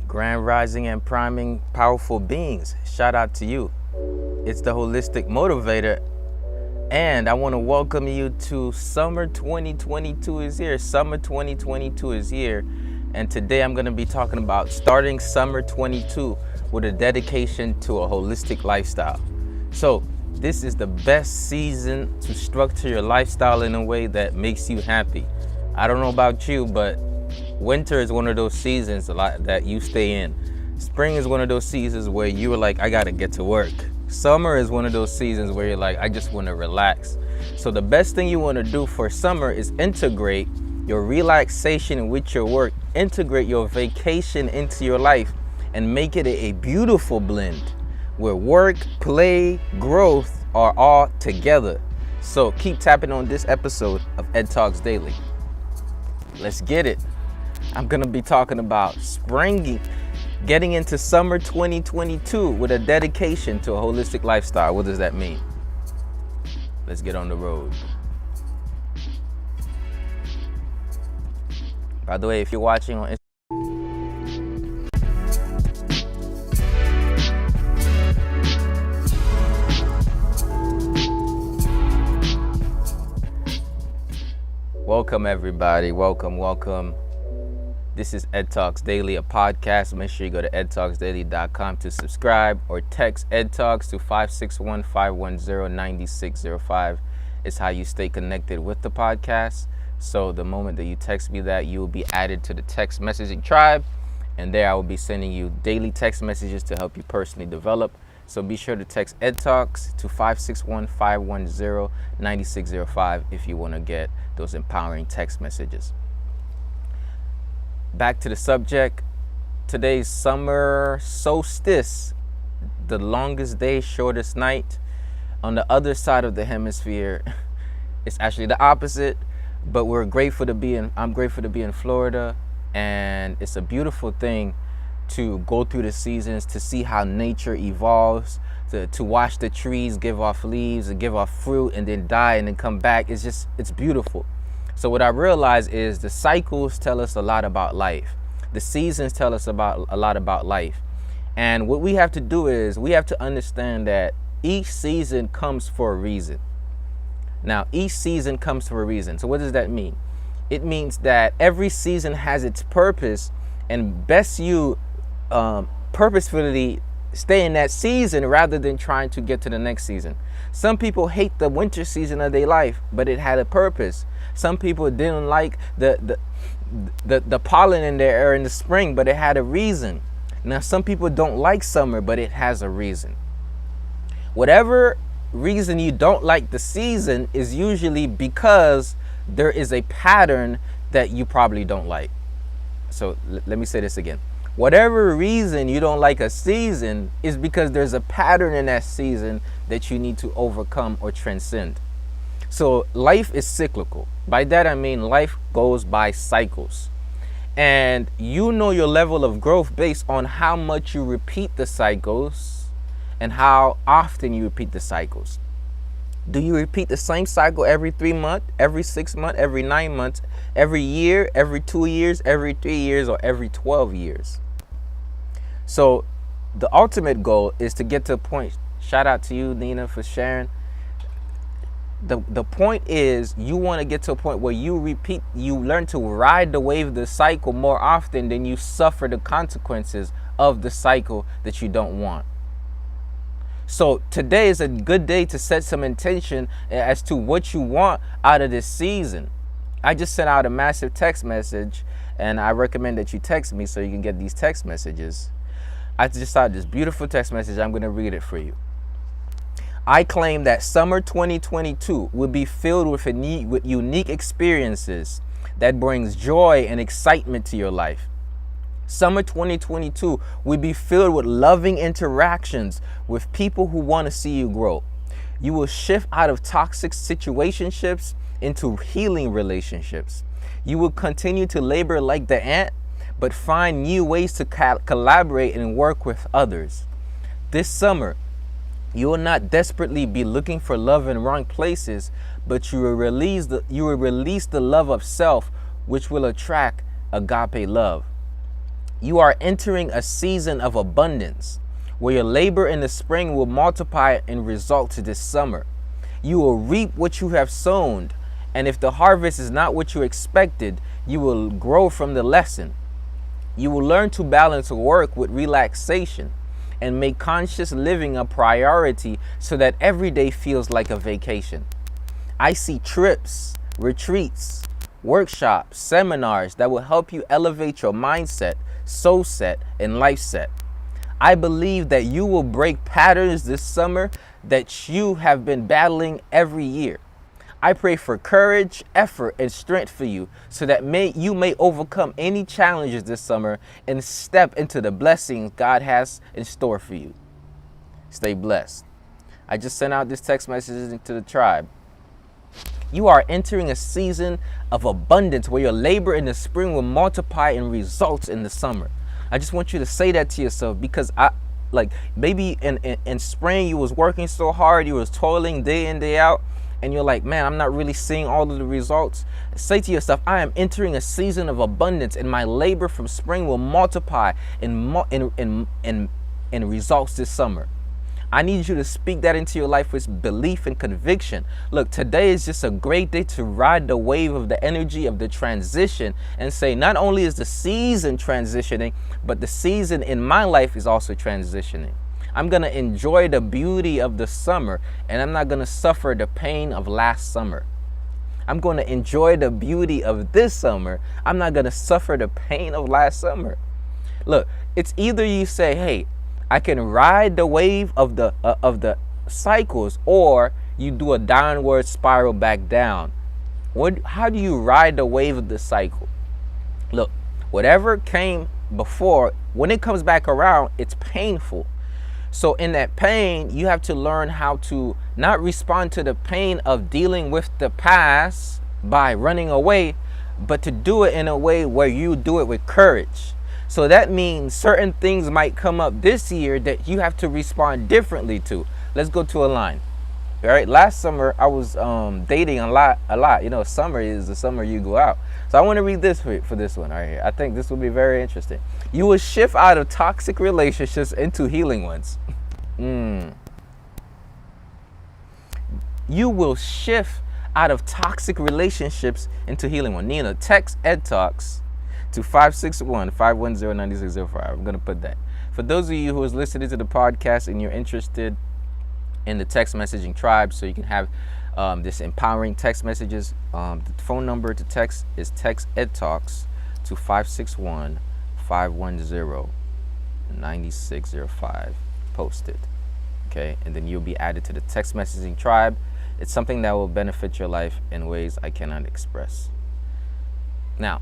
Grand Rising and priming powerful beings. Shout out to you. It's the Holistic Motivator, and I want to welcome you to Summer 2022 is here. Summer 2022 is here, and today I'm going to be talking about starting Summer 22 with a dedication to a holistic lifestyle. So this is the best season to structure your lifestyle in a way that makes you happy. I don't know about you, but winter is one of those seasons that you stay in. Spring is one of those seasons where you are like, I gotta get to work. Summer is one of those seasons where you're like, I just want to relax. So the best thing you want to do for summer is integrate your relaxation with your work, integrate your vacation into your life, and make it a beautiful blend where work, play, growth are all together. So keep tapping on this episode of Ed Talks Daily. Let's get it. I'm gonna be talking about getting into summer 2022 with a dedication to a holistic lifestyle. What does that mean? Let's get on the road. By the way, if you're watching on welcome everybody, welcome. This is Ed Talks Daily, a podcast. Make sure you go to edtalksdaily.com to subscribe or text Ed Talks to 561-510-9605. It's how you stay connected with the podcast. So the moment that you text me that, you will be added to the text messaging tribe. And there I will be sending you daily text messages to help you personally develop. So be sure to text Ed Talks to 561-510-9605 if you want to get those empowering text messages. Back to the subject. Today's summer solstice, the longest day, shortest night. On the other side of the hemisphere, it's actually the opposite, but I'm grateful to be in Florida, and it's a beautiful thing to go through the seasons, to see how nature evolves, to watch the trees give off leaves and give off fruit and then die and then come back. It's beautiful. So what I realize is the cycles tell us a lot about life. The seasons tell us a lot about life. And what we have to do is we have to understand that each season comes for a reason. Now, each season comes for a reason. So what does that mean? It means that every season has its purpose, and best you purposefully stay in that season rather than trying to get to the next season. Some people hate the winter season of their life, but it had a purpose. Some people didn't like the pollen in their air in the spring, but it had a reason. Now, some people don't like summer, but it has a reason. Whatever reason you don't like the season is usually because there is a pattern that you probably don't like. So let me say this again. Whatever reason you don't like a season is because there's a pattern in that season that you need to overcome or transcend. So life is cyclical. By that I mean life goes by cycles. And you know your level of growth based on how much you repeat the cycles and how often you repeat the cycles. Do you repeat the same cycle every 3 months, every 6 months, every 9 months, every year, every 2 years, every 3 years, or every 12 years? So the ultimate goal is to get to a point. Shout out to you, Nina, for sharing. The point is you want to get to a point where you learn to ride the wave of the cycle more often than you suffer the consequences of the cycle that you don't want. So today is a good day to set some intention as to what you want out of this season. I just sent out a massive text message, and I recommend that you text me so you can get these text messages. I just saw this beautiful text message. I'm going to read it for you. I claim that summer 2022 will be filled with unique experiences that brings joy and excitement to your life. Summer 2022 will be filled with loving interactions with people who want to see you grow. You will shift out of toxic situationships into healing relationships. You will continue to labor like the ant, but find new ways to collaborate and work with others. This summer, you will not desperately be looking for love in wrong places, but you will release the love of self, which will attract agape love. You are entering a season of abundance where your labor in the spring will multiply in results this summer. You will reap what you have sown, and if the harvest is not what you expected, you will grow from the lesson. You will learn to balance work with relaxation and make conscious living a priority so that every day feels like a vacation. I see trips, retreats, workshops, seminars that will help you elevate your mindset, soul set, and life set. I believe that you will break patterns this summer that you have been battling every year. I pray for courage, effort, and strength for you so that you may overcome any challenges this summer and step into the blessings God has in store for you. Stay blessed. I just sent out this text message to the tribe. You are entering a season of abundance where your labor in the spring will multiply in results in the summer. I just want you to say that to yourself, because maybe in spring you was working so hard, you was toiling day in, day out, and you're like, man, I'm not really seeing all of the results. Say to yourself, I am entering a season of abundance, and my labor from spring will multiply in results this summer. I need you to speak that into your life with belief and conviction. Look, today is just a great day to ride the wave of the energy of the transition and say, not only is the season transitioning, but the season in my life is also transitioning. I'm going to enjoy the beauty of the summer, and I'm not going to suffer the pain of last summer. I'm going to enjoy the beauty of this summer. I'm not going to suffer the pain of last summer. Look, it's either you say, hey, I can ride the wave of the cycles, or you do a downward spiral back down. How do you ride the wave of the cycle? Look, whatever came before, when it comes back around, it's painful. So in that pain, you have to learn how to not respond to the pain of dealing with the past by running away, but to do it in a way where you do it with courage. So that means certain things might come up this year that you have to respond differently to. Let's go to a line. All right. Last summer, I was dating a lot. You know, summer is the summer you go out. So I want to read this for this one right here. I think this will be very interesting. You will shift out of toxic relationships into healing ones. You will shift out of toxic relationships into healing ones. Nina, text Ed Talks to 561-510-9605. I'm going to put that. For those of you who is listening to the podcast and you're interested in the text messaging tribe, so you can have this empowering text messages, the phone number to text is text Ed Talks to 561-510-9605. Post it. Okay, and then you'll be added to the text messaging tribe. It's something that will benefit your life in ways I cannot express. Now,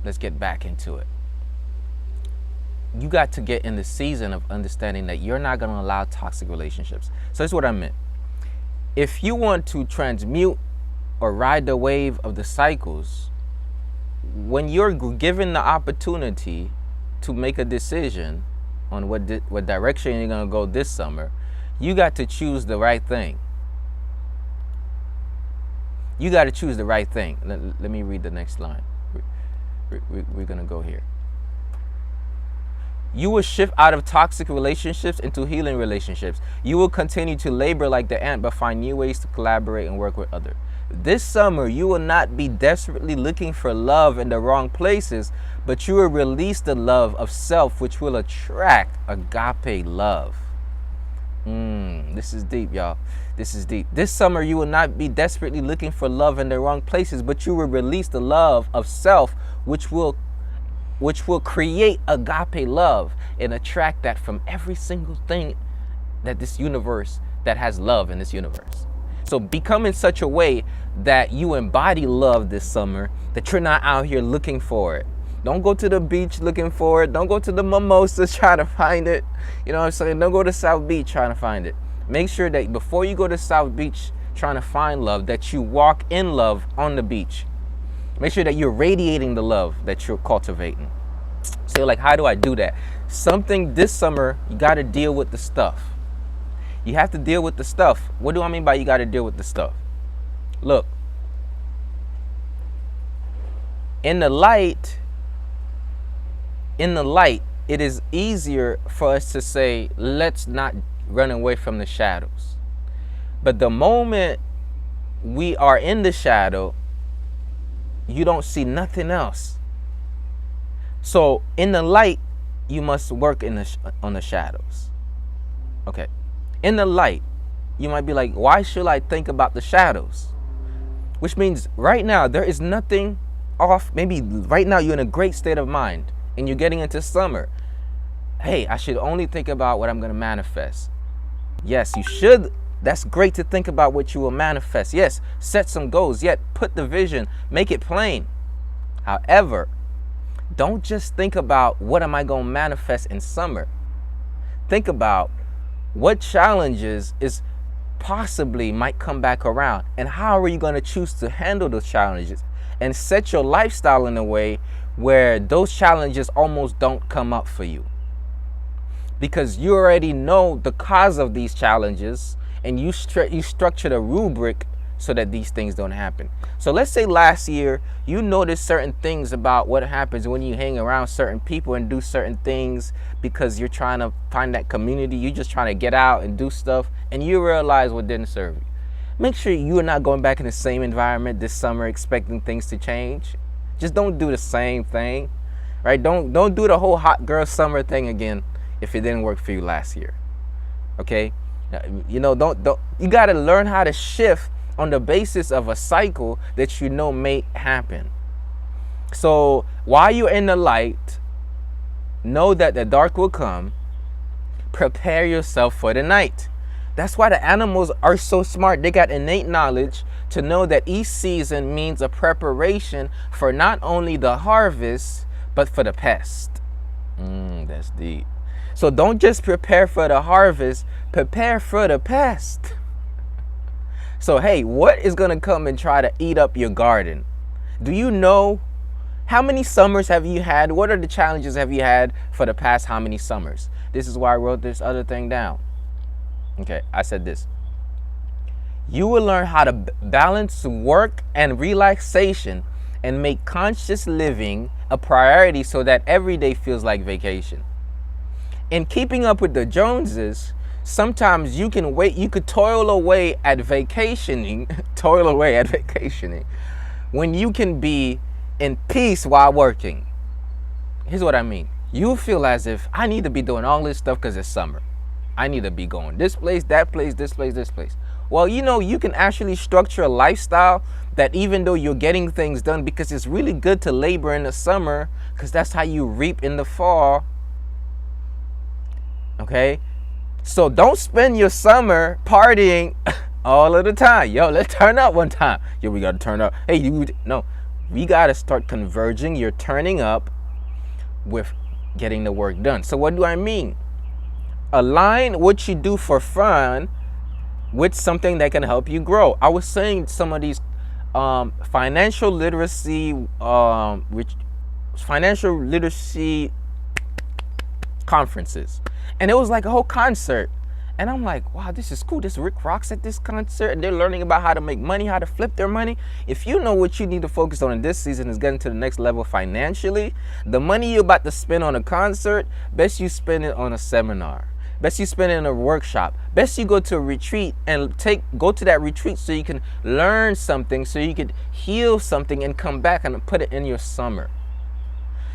let's get back into it. You got to get in the season of understanding that you're not going to allow toxic relationships. So that's what I meant. If you want to transmute or ride the wave of the cycles, when you're given the opportunity to make a decision on what direction you're going to go this summer, you got to choose the right thing. You got to choose the right thing. Let me read the next line. We're going to go here. You will shift out of toxic relationships into healing relationships. You will continue to labor like the ant, but find new ways to collaborate and work with others. This summer, you will not be desperately looking for love in the wrong places, but you will release the love of self, which will attract agape love. This is deep, y'all. This is deep. This summer, you will not be desperately looking for love in the wrong places, but you will release the love of self, which will create agape love and attract that from every single thing that this universe, that has love in this universe. So become in such a way that you embody love this summer, that you're not out here looking for it. Don't go to the beach looking for it. Don't go to the mimosas trying to find it. You know what I'm saying? Don't go to South Beach trying to find it. Make sure that before you go to South Beach trying to find love, that you walk in love on the beach. Make sure that you're radiating the love that you're cultivating. So like, how do I do that? Something this summer, you got to deal with the stuff. You have to deal with the stuff. What do I mean by you got to deal with the stuff? Look, in the light, in the light, it is easier for us to say, let's not run away from the shadows. But the moment we are in the shadow, you don't see nothing else. So in the light, you must work on the shadows. Okay. In the light, you might be like, why should I think about the shadows? Which means right now, there is nothing off. Maybe right now you're in a great state of mind and you're getting into summer. Hey, I should only think about what I'm going to manifest. Yes, you should. That's great to think about what you will manifest. Yes, set some goals. Yet put the vision, make it plain. However, don't just think about what am I going to manifest in summer. Think about what challenges is possibly might come back around, and how are you going to choose to handle those challenges and set your lifestyle in a way where those challenges almost don't come up for you, because you already know the cause of these challenges and you structured a rubric so that these things don't happen. So let's say last year you noticed certain things about what happens when you hang around certain people and do certain things because you're trying to find that community. You're just trying to get out and do stuff, and you realize what didn't serve you. Make sure you are not going back in the same environment this summer expecting things to change. Just don't do the same thing, right? Don't do the whole hot girl summer thing again if it didn't work for you last year. Okay? You know, you got to learn how to shift on the basis of a cycle that you know may happen. So while you're in the light, know that the dark will come. Prepare yourself for the night. That's why the animals are so smart. They got innate knowledge to know that each season means a preparation for not only the harvest, but for the pest. That's deep. So don't just prepare for the harvest, prepare for the pest. So, hey, what is going to come and try to eat up your garden? Do you know how many summers have you had? What are the challenges have you had for the past how many summers? This is why I wrote this other thing down. Okay, I said this. You will learn how to balance work and relaxation and make conscious living a priority so that every day feels like vacation. In keeping up with the Joneses, sometimes you could toil away at vacationing, when you can be in peace while working. Here's what I mean. You feel as if I need to be doing all this stuff because it's summer. I need to be going this place, that place, this place, this place. Well, you know, you can actually structure a lifestyle that even though you're getting things done, because it's really good to labor in the summer because that's how you reap in the fall. Okay? So don't spend your summer partying all of the time. Yo, let's turn up one time. Yo, we got to turn up. Hey, we got to start converging your turning up with getting the work done. So what do I mean? Align what you do for fun with something that can help you grow. I was saying some of these financial literacy conferences, and it was like a whole concert, and I'm like, wow, this is cool. This Rick rocks at this concert, and they're learning about how to make money, how to flip their money. If you know what you need to focus on in this season is getting to the next level financially, the money you're about to spend on a concert, best you spend it on a seminar. Best you spend it in a workshop. Best you go to a retreat and go to that retreat so you can learn something, so you can heal something and come back and put it in your summer.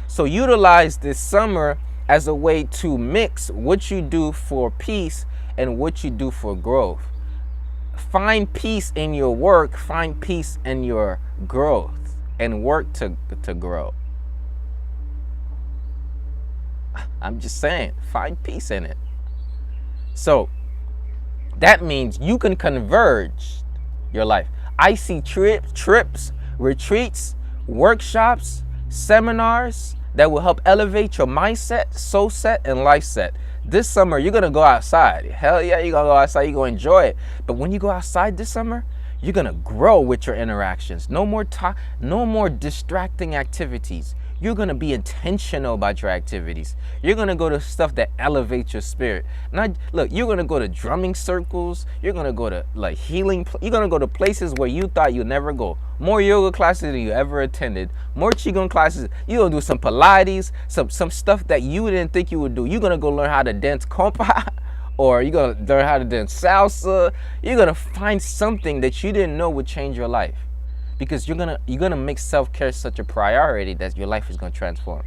So utilize this summer as a way to mix what you do for peace and what you do for growth. Find peace in your work, find peace in your growth, and work to grow. I'm just saying, find peace in it. So that means you can converge your life. I see trips, retreats, workshops, seminars that will help elevate your mindset, soul set, and life set. This summer, you're going to go outside. Hell yeah, you're going to go outside. You're going to enjoy it. But when you go outside this summer, you're going to grow with your interactions. No more distracting activities. You're going to be intentional about your activities. You're going to go to stuff that elevates your spirit. Look, you're going to go to drumming circles. You're going to go to like healing. You're going to go to places where you thought you'd never go. More yoga classes than you ever attended. More qigong classes. You're going to do some Pilates, some stuff that you didn't think you would do. You're going to go learn how to dance compa, or you're going to learn how to dance salsa. You're going to find something that you didn't know would change your life. Because you're gonna make self-care such a priority that your life is gonna transform.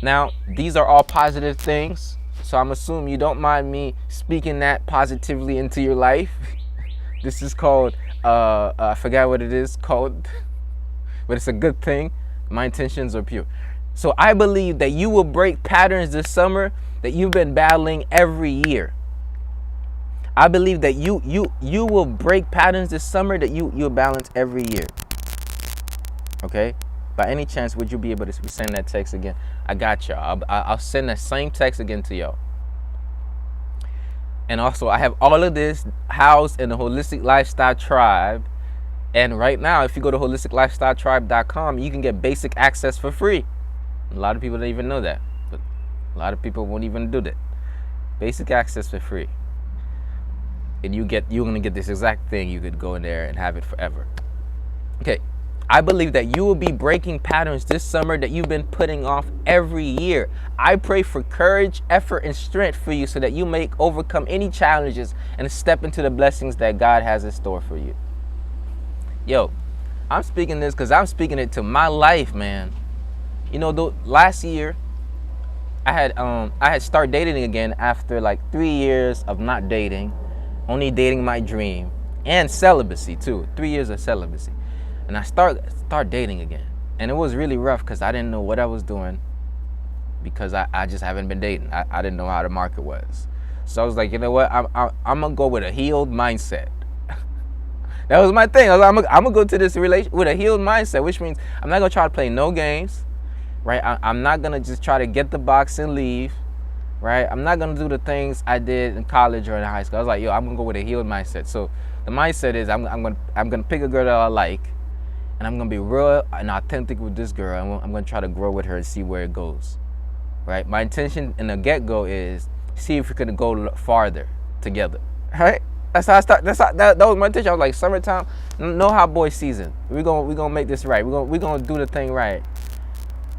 Now, these are all positive things, so I'm assuming you don't mind me speaking that positively into your life. This is called, I forgot what it is called, but it's a good thing. My intentions are pure. So I believe that you will break patterns this summer that you've been battling every year. I believe that you will break patterns this summer that you'll balance every year. Okay? By any chance, would you be able to send that text again? I got y'all. I'll send that same text again to y'all. And also, I have all of this housed in the Holistic Lifestyle Tribe. And right now, if you go to holisticlifestyletribe.com, you can get basic access for free. A lot of people don't even know that. But a lot of people won't even do that. Basic access for free. And you're gonna get this exact thing. You could go in there and have it forever. Okay, I believe that you will be breaking patterns this summer that you've been putting off every year. I pray for courage, effort, and strength for you so that you may overcome any challenges and step into the blessings that God has in store for you. Yo, I'm speaking this because I'm speaking it to my life, man. You know, last year I had started dating again after like 3 years of not dating. Only dating my dream, and celibacy too. 3 years of celibacy. And I start dating again. And it was really rough because I didn't know what I was doing, because I just haven't been dating. I didn't know how the market was. So I was like, you know what? I'm going to go with a healed mindset. That was my thing. I'm going to go to this relationship with a healed mindset, which means I'm not going to try to play no games, right? I'm not going to just try to get the box and leave. Right? I'm not going to do the things I did in college or in high school. I was like, yo, I'm going to go with a healed mindset. So the mindset is I'm going to pick a girl that I like, and I'm going to be real and authentic with this girl. And I'm going to try to grow with her and see where it goes. Right? My intention in the get-go is see if we can go farther together. Right? That's how I start. That was my intention. I was like, summertime, no hot boy season. We're going to make this right. We're going to do the thing right.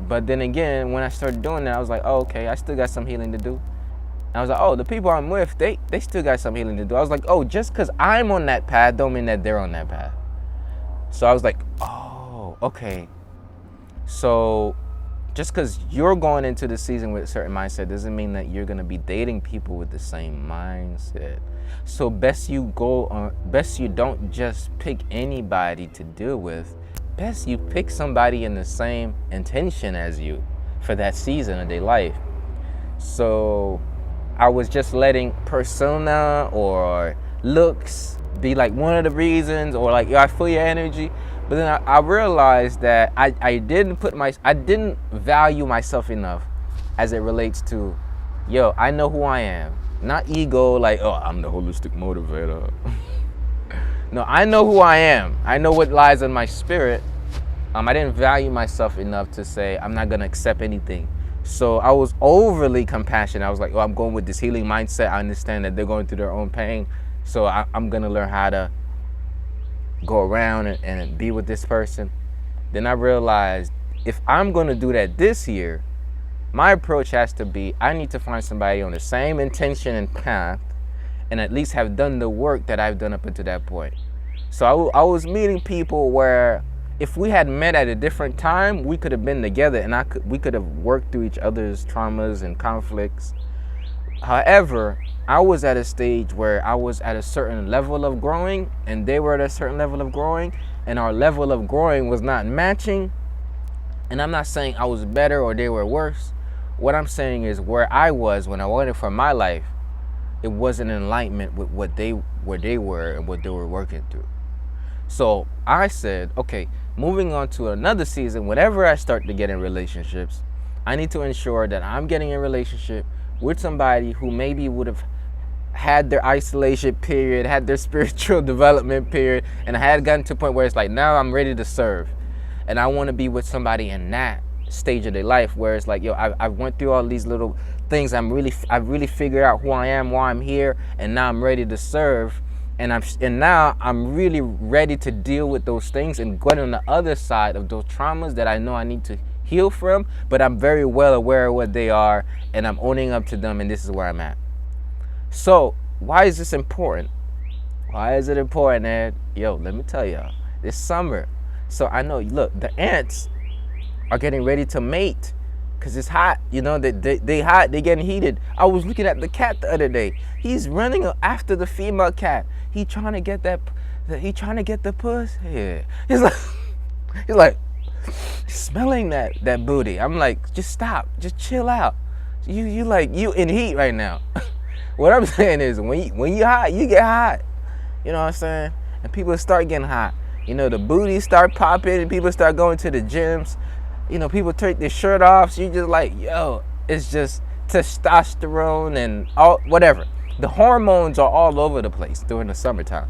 But then again, when I started doing that, I was like, oh, okay, I still got some healing to do. And I was like, oh, the people I'm with, they still got some healing to do. I was like, oh, just because I'm on that path don't mean that they're on that path. So I was like, oh, okay. So just because you're going into the season with a certain mindset doesn't mean that you're going to be dating people with the same mindset. So best you don't just pick anybody to deal with. Best you pick somebody in the same intention as you for that season of their life. So I was just letting persona or looks be like one of the reasons, or like, yo, I feel your energy. But then I realized that I didn't value myself enough as it relates to, yo, I know who I am. Not ego, like, oh, I'm the holistic motivator. No, I know who I am. I know what lies in my spirit. I didn't value myself enough to say I'm not going to accept anything. So I was overly compassionate. I was like, oh, I'm going with this healing mindset. I understand that they're going through their own pain. So I'm going to learn how to go around and be with this person. Then I realized if I'm going to do that this year, my approach has to be, I need to find somebody on the same intention and path, and at least have done the work that I've done up until that point. So I was meeting people where if we had met at a different time, we could have been together, and we could have worked through each other's traumas and conflicts. However, I was at a stage where I was at a certain level of growing, and they were at a certain level of growing, and our level of growing was not matching. And I'm not saying I was better or they were worse. What I'm saying is where I was when I wanted for my life, it wasn't in alignment with where they were and what they were working through. So I said, okay, moving on to another season, whenever I start to get in relationships, I need to ensure that I'm getting in a relationship with somebody who maybe would have had their isolation period, had their spiritual development period, and I had gotten to a point where it's like, now I'm ready to serve. And I want to be with somebody in that stage of their life where it's like, yo, I went through all these little things. I've really figured out who I am, why I'm here, and now I'm ready to serve. And now I'm really ready to deal with those things and go on the other side of those traumas that I know I need to heal from, but I'm very well aware of what they are, and I'm owning up to them, and this is where I'm at. So why is this important? Why is it important, Ed? Yo, let me tell y'all, it's summer. So I know, look, the ants are getting ready to mate because it's hot. You know, they hot, they getting heated. I was looking at the cat the other day. He's running after the female cat. He trying to get the puss. Yeah. He's like smelling that booty. I'm like, just stop, just chill out. You in heat right now. What I'm saying is, when you hot, you get hot. You know what I'm saying? And people start getting hot. You know, the booties start popping, and people start going to the gyms. You know, people take their shirt off. So you just like, yo, it's just testosterone and all whatever. The hormones are all over the place during the summertime,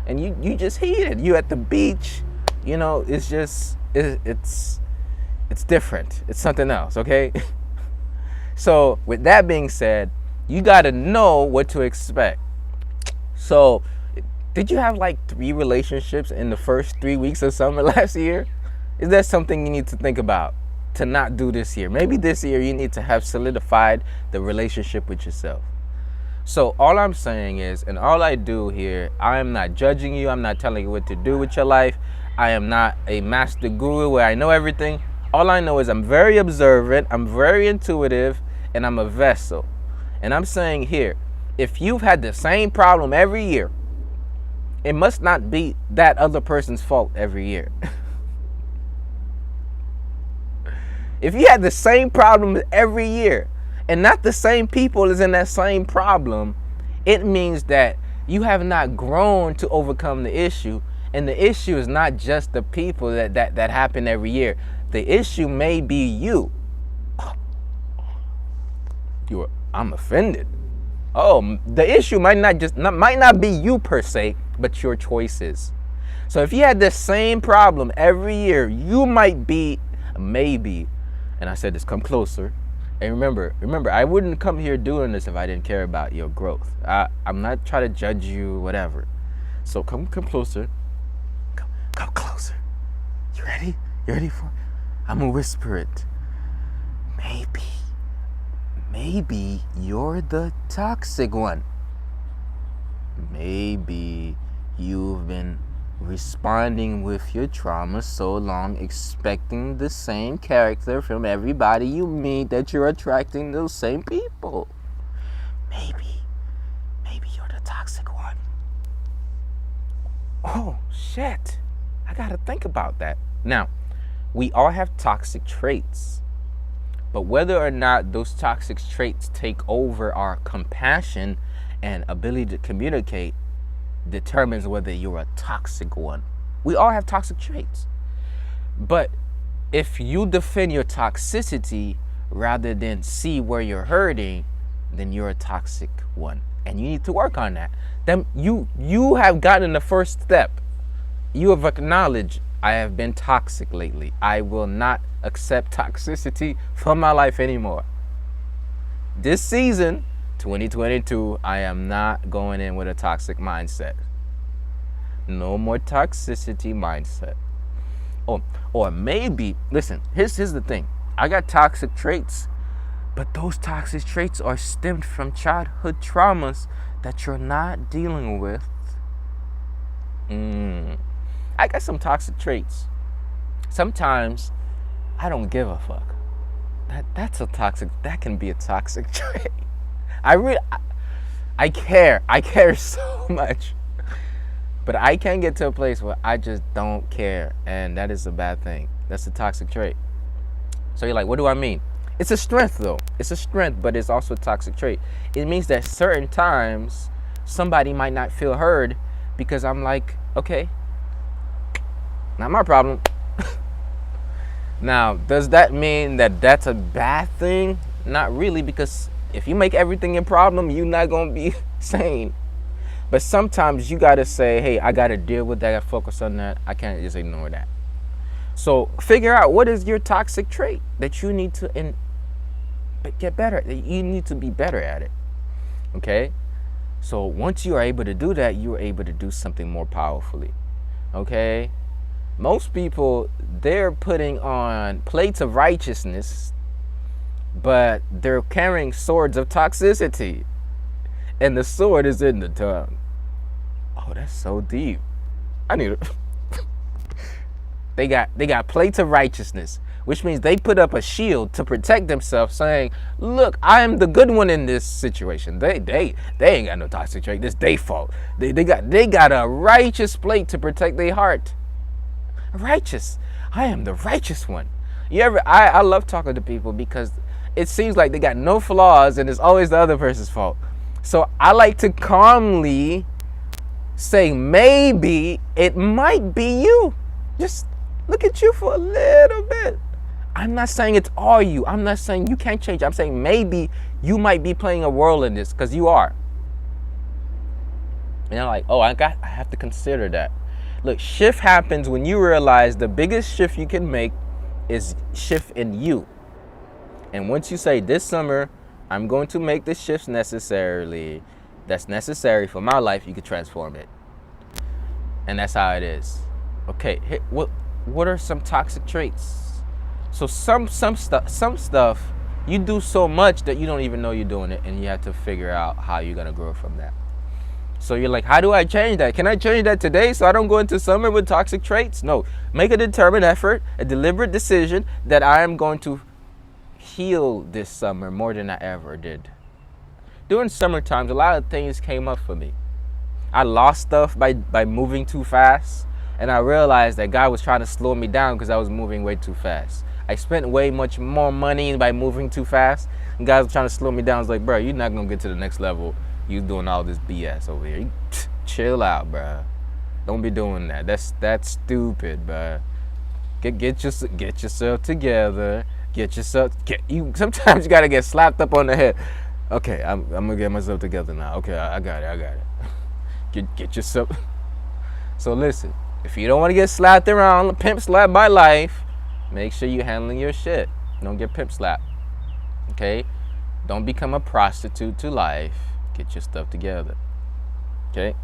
and you just heated. You at the beach. You know, it's just it's different. It's something else. Okay. So with that being said, you got to know what to expect. So, did you have like 3 relationships in the first 3 weeks of summer last year? Is that something you need to think about to not do this year? Maybe this year you need to have solidified the relationship with yourself. So all I'm saying is, and all I do here, I am not judging you. I'm not telling you what to do with your life. I am not a master guru where I know everything. All I know is I'm very observant, I'm very intuitive, and I'm a vessel. And I'm saying here, if you've had the same problem every year, it must not be that other person's fault every year. If you had the same problem every year, and not the same people is in that same problem, it means that you have not grown to overcome the issue. And the issue is not just the people that happen every year. The issue may be you. I'm offended. Oh, the issue might not be you per se, but your choices. So if you had the same problem every year, you might be, maybe, and I said this, come closer. And remember, I wouldn't come here doing this if I didn't care about your growth. I'm not trying to judge you, whatever. So come closer. Come closer. You ready? You ready for it? I'm gonna whisper it. Maybe you're the toxic one. Maybe you've been responding with your trauma so long, expecting the same character from everybody you meet, that you're attracting those same people. Maybe you're the toxic one. Oh shit, I gotta think about that. Now, we all have toxic traits, but whether or not those toxic traits take over our compassion and ability to communicate determines whether you're a toxic one. We all have toxic traits. But if you defend your toxicity rather than see where you're hurting, then you're a toxic one. And you need to work on that. Then you have gotten the first step. You have acknowledged, I have been toxic lately. I will not accept toxicity from my life anymore. This season, 2022, I am not going in with a toxic mindset. No more toxicity mindset. Or maybe, listen, here's the thing. I got toxic traits, but those toxic traits are stemmed from childhood traumas that you're not dealing with. I got some toxic traits. Sometimes I don't give a fuck. That can be a toxic trait. I care so much, but I can get to a place where I just don't care, and that is a bad thing. That's a toxic trait. So you're like, what do I mean? It's a strength though. It's a strength, but it's also a toxic trait. It means that certain times somebody might not feel heard because I'm like, okay, not my problem. Now, does that mean that that's a bad thing? Not really, because if you make everything your problem, you're not going to be sane. But sometimes you got to say, hey, I got to deal with that. I got to focus on that. I can't just ignore that. So figure out what is your toxic trait that you need to get better at. You need to be better at it. Okay? So once you are able to do that, you are able to do something more powerfully. Okay? Most people, they're putting on plates of righteousness, but they're carrying swords of toxicity. And the sword is in the tongue. Oh, that's so deep. I need it. They got plates of righteousness, which means they put up a shield to protect themselves, saying, "Look, I am the good one in this situation. They ain't got no toxic trait. This they fault. They got a righteous plate to protect their heart. Righteous. I am the righteous one." I love talking to people because it seems like they got no flaws and it's always the other person's fault. So I like to calmly say, maybe it might be you. Just look at you for a little bit. I'm not saying it's all you. I'm not saying you can't change. I'm saying maybe you might be playing a role in this, because you are. And I'm like, oh, I have to consider that. Look, shift happens when you realize the biggest shift you can make is shift in you. And once you say, this summer, I'm going to make the shifts that's necessary for my life, you can transform it. And that's how it is. Okay, what are some toxic traits? So some stuff you do so much that you don't even know you're doing it, and you have to figure out how you're gonna grow from that. So you're like, how do I change that? Can I change that today so I don't go into summer with toxic traits? No, make a determined effort, a deliberate decision that I am going to heal this summer more than I ever did. During summer times, a lot of things came up for me. I lost stuff by moving too fast. And I realized that God was trying to slow me down because I was moving way too fast. I spent way much more money by moving too fast. And God was trying to slow me down. I was like, bro, you're not going to get to the next level. You doing all this BS over here. You, chill out, bro. Don't be doing that. That's stupid, bro. Get yourself together. Sometimes you got to get slapped up on the head. Okay, I'm going to get myself together now. Okay, I got it. Get yourself. So listen. If you don't want to get slapped around, pimp slapped by life, make sure you're handling your shit. Don't get pimp slapped. Okay? Don't become a prostitute to life. Get your stuff together. Okay?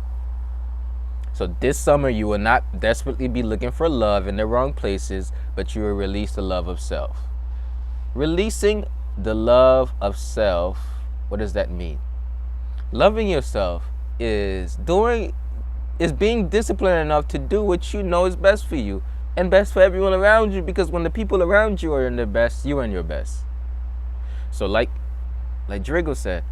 So this summer, you will not desperately be looking for love in the wrong places, but you will release the love of self. Releasing the love of self, what does that mean? Loving yourself is being disciplined enough to do what you know is best for you and best for everyone around you, because when the people around you are in their best, you're in your best. So like Drigo said,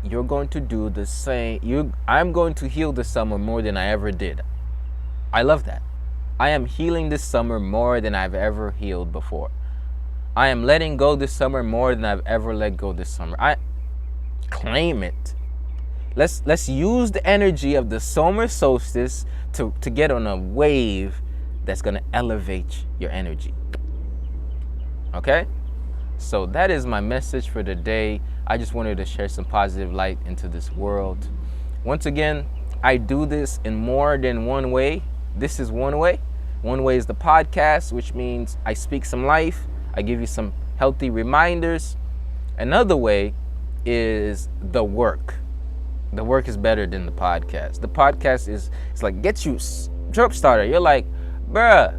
you're going to do the same. I'm going to heal this summer more than I ever did. I love that. I am healing this summer more than I've ever healed before. I am letting go this summer more than I've ever let go this summer. I claim it. Let's use the energy of the summer solstice to get on a wave that's going to elevate your energy. Okay? So that is my message for today. I just wanted to share some positive light into this world. Once again, I do this in more than one way. This is one way. One way is the podcast, which means I speak some life. I give you some healthy reminders. Another way is the work. The work is better than the podcast. The podcast it's like gets you jump starter. You're like, bruh,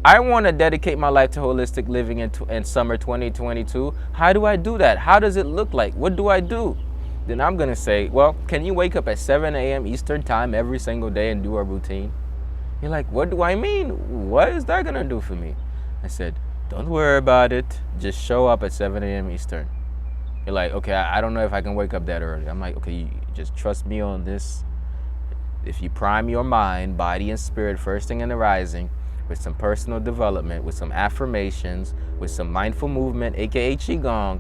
I want to dedicate my life to holistic living in summer 2022. How do I do that? How does it look like? What do I do? Then I'm going to say, well, can you wake up at 7 a.m. Eastern time every single day and do a routine? You're like, what do I mean? What is that going to do for me? I said, don't worry about it. Just show up at 7 a.m. Eastern. You're like, okay, I don't know if I can wake up that early. I'm like, okay, you just trust me on this. If you prime your mind, body, and spirit first thing in the rising with some personal development, with some affirmations, with some mindful movement, aka Qigong,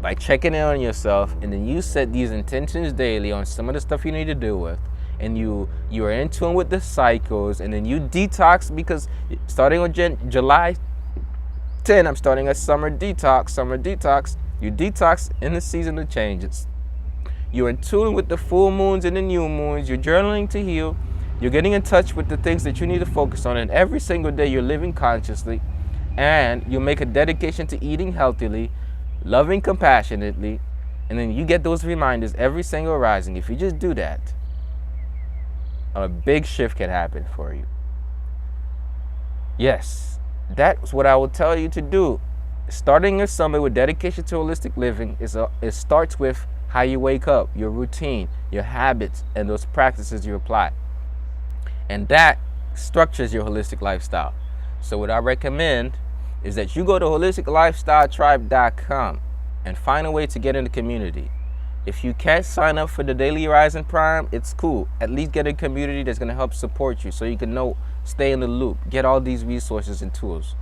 by checking in on yourself, and then you set these intentions daily on some of the stuff you need to deal with, and you are in tune with the cycles, and then you detox, because starting on July 10, I'm starting a summer detox. You detox in the season of changes. You're in tune with the full moons and the new moons. You're journaling to heal. You're getting in touch with the things that you need to focus on, and every single day you're living consciously, and you make a dedication to eating healthily, loving compassionately, and then you get those reminders every single rising. If you just do that, a big shift can happen for you. Yes, that's what I will tell you to do. Starting your summer with dedication to holistic living it starts with how you wake up, your routine, your habits, and those practices you apply. And that structures your holistic lifestyle. So what I recommend is that you go to holisticlifestyletribe.com and find a way to get in the community. If you can't sign up for the Daily Rising Prime, it's cool. At least get a community that's going to help support you so you can stay in the loop, get all these resources and tools.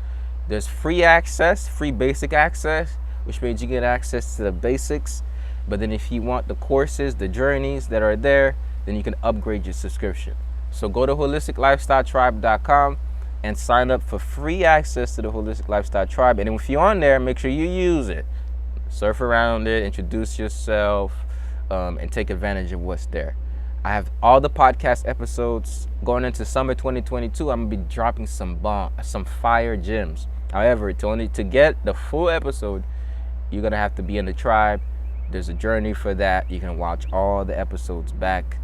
There's free access, free basic access, which means you get access to the basics. But then if you want the courses, the journeys that are there, then you can upgrade your subscription. So go to holisticlifestyletribe.com and sign up for free access to the Holistic Lifestyle Tribe. And if you're on there, make sure you use it. Surf around it, introduce yourself, and take advantage of what's there. I have all the podcast episodes going into summer 2022. I'm gonna be dropping some fire gems. However, to get the full episode, you're gonna have to be in the tribe. There's a journey for that. You can watch all the episodes back.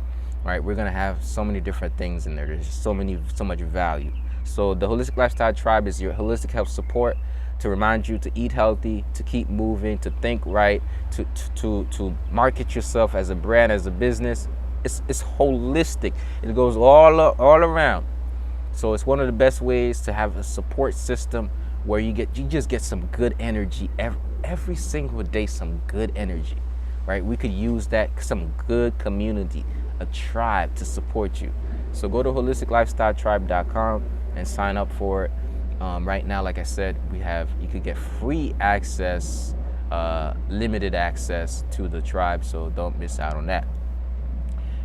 Right? We're gonna have so many different things in there. There's so much value. So the Holistic Lifestyle Tribe is your holistic health support to remind you to eat healthy, to keep moving, to think right, to market yourself as a brand, as a business. It's holistic. It goes all around. So it's one of the best ways to have a support system where you just get some good energy every single day, some good energy, right? We could use that, some good community, a tribe to support you. So go to holisticlifestyletribe.com and sign up for it. Right now, like I said, you could get free access, limited access to the tribe, so don't miss out on that.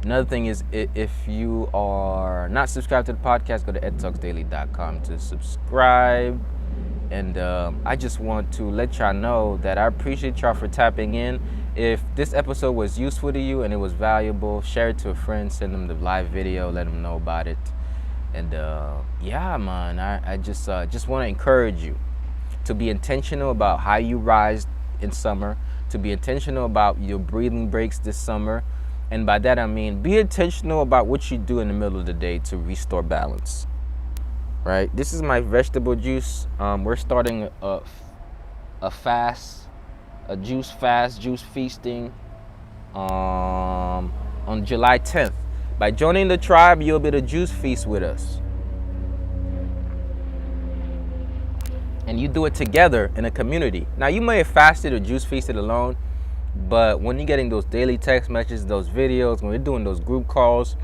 Another thing is, if you are not subscribed to the podcast, go to edtalksdaily.com to subscribe. And I just want to let y'all know that I appreciate y'all for tapping in. If this episode was useful to you and it was valuable, share it to a friend, send them the live video, let them know about it. And yeah, man, I just want to encourage you to be intentional about how you rise in summer, to be intentional about your breathing breaks this summer. And by that I mean be intentional about what you do in the middle of the day to restore balance. Right? This is my vegetable juice. We're starting a juice feasting on July 10th. By joining the tribe, you'll be able to juice feast with us. And you do it together in a community. Now, you may have fasted or juice feasted alone, but when you're getting those daily text messages, those videos, when we're doing those group calls,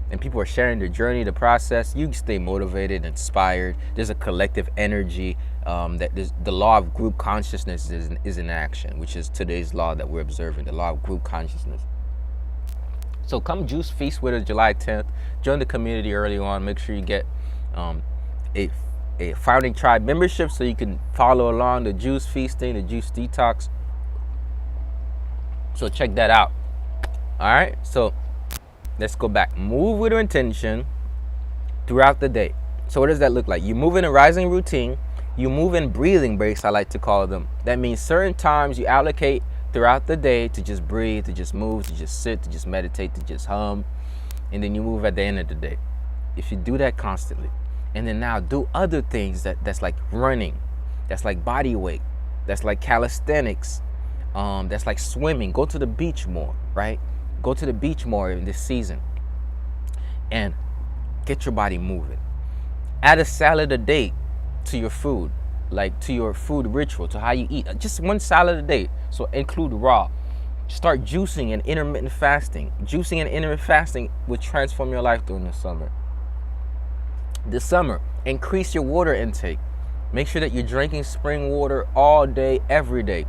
and people are sharing their journey, the process, you stay motivated, inspired. There's a collective energy the law of group consciousness is in action, which is today's law that we're observing, the law of group consciousness. So come juice feast with us July 10th. Join the community early on. Make sure you get a founding tribe membership so you can follow along the juice feasting, the juice detox. So check that out. All right, so let's go back. Move with intention throughout the day. So what does that look like? You move in a rising routine. You move in breathing breaks, I like to call them. That means certain times you allocate throughout the day to just breathe, to just move, to just sit, to just meditate, to just hum. And then you move at the end of the day. If you do that constantly. And then now do other things that's like running, that's like body weight, that's like calisthenics, that's like swimming. Go to the beach more, right? Go to the beach more in this season and get your body moving. Add a salad a day to your food, like to your food ritual, to how you eat. Just one salad a day. So include raw. Start juicing and intermittent fasting. Juicing and intermittent fasting will transform your life during the summer. This summer, increase your water intake. Make sure that you're drinking spring water all day, every day.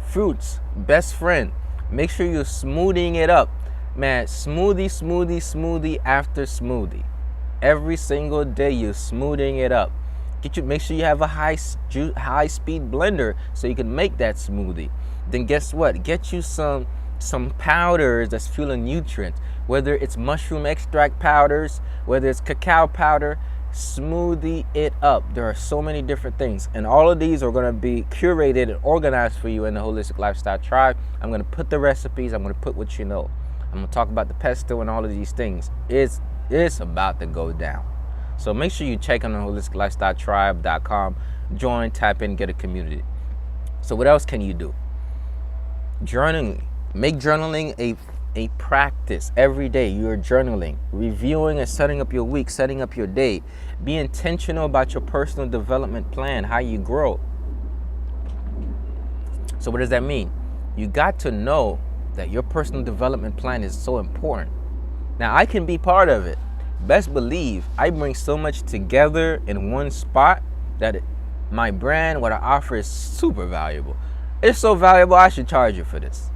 Fruits, best friend. Make sure you're smoothing it up. Man, smoothie after smoothie. Every single day you're smoothing it up. Make sure you have a high speed blender so you can make that smoothie. Then guess what? Get you some powders that's full of nutrients. whether it's mushroom extract powders, whether it's cacao powder, smoothie it up. There are so many different things, and all of these are going to be curated and organized for you in the Holistic Lifestyle Tribe. I'm going to put the recipes, I'm going to put what you know. I'm going to talk about the pesto and all of these things. It's about to go down. So make sure you check on the holisticlifestyletribe.com. Join, tap in, get a community. So what else can you do? Journaling. Make journaling a practice every day. You're journaling, reviewing and setting up your week, setting up your day. Be intentional about your personal development plan, how you grow. So what does that mean? You got to know that your personal development plan is so important. Now, I can be part of it. Best believe I bring so much together in one spot that my brand, what I offer, is super valuable. It's so valuable, I should charge you for this.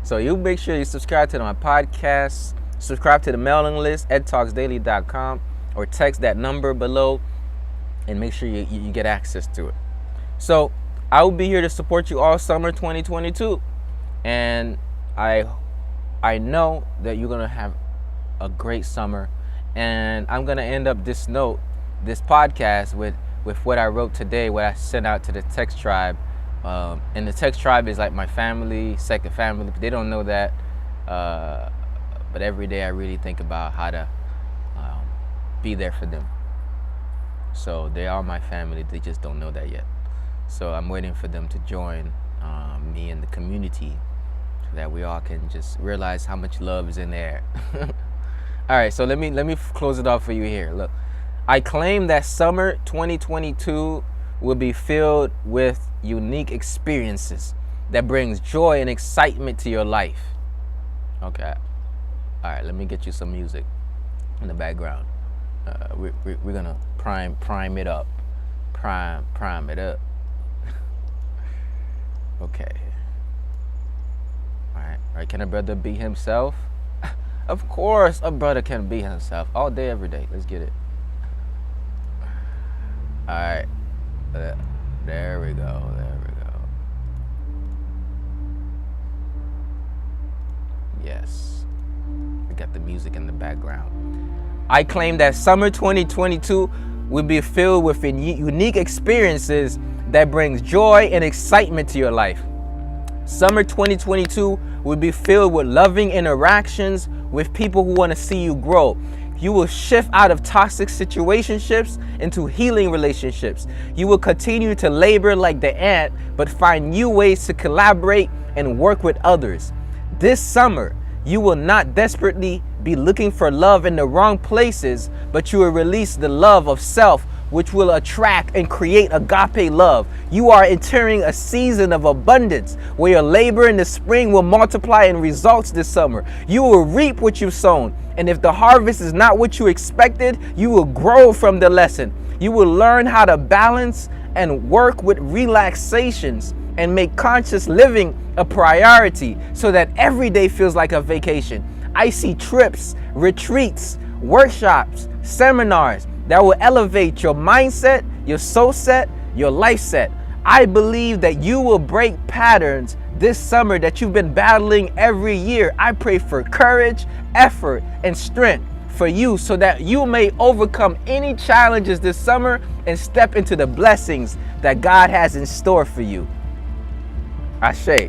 So you make sure you subscribe to my podcast, subscribe to the mailing list, edtalksdaily.com, or text that number below and make sure you get access to it. So I will be here to support you all summer 2022. And I know that you're going to have a great summer. And I'm going to end up this podcast with what I wrote today, what I sent out to the text tribe. And the text tribe is like my family, second family. They don't know that. But every day I really think about how to be there for them. So they are my family. They just don't know that yet. So I'm waiting for them to join me in the community so that we all can just realize how much love is in the air. All right, so let me close it off for you here. Look, I claim that summer 2022 will be filled with unique experiences that brings joy and excitement to your life. Okay. All right, let me get you some music in the background. We're gonna prime it up. Prime it up. Okay. All right. Can a brother be himself? Of course, a brother can be himself all day, every day. Let's get it. All right. There we go. Yes. We got the music in the background. I claim that summer 2022 will be filled with unique experiences that brings joy and excitement to your life. Summer 2022 will be filled with loving interactions with people who want to see you grow. You will shift out of toxic situationships into healing relationships. You will continue to labor like the ant, but find new ways to collaborate and work with others. This summer, you will not desperately be looking for love in the wrong places, but you will release the love of self, which will attract and create agape love. You are entering a season of abundance where your labor in the spring will multiply in results this summer. You will reap what you've sown. And if the harvest is not what you expected, you will grow from the lesson. You will learn how to balance and work with relaxations and make conscious living a priority so that every day feels like a vacation. I see trips, retreats, workshops, seminars that will elevate your mindset, your soul set, your life set. I believe that you will break patterns this summer that you've been battling every year. I pray for courage, effort, and strength for you so that you may overcome any challenges this summer and step into the blessings that God has in store for you. Ashe.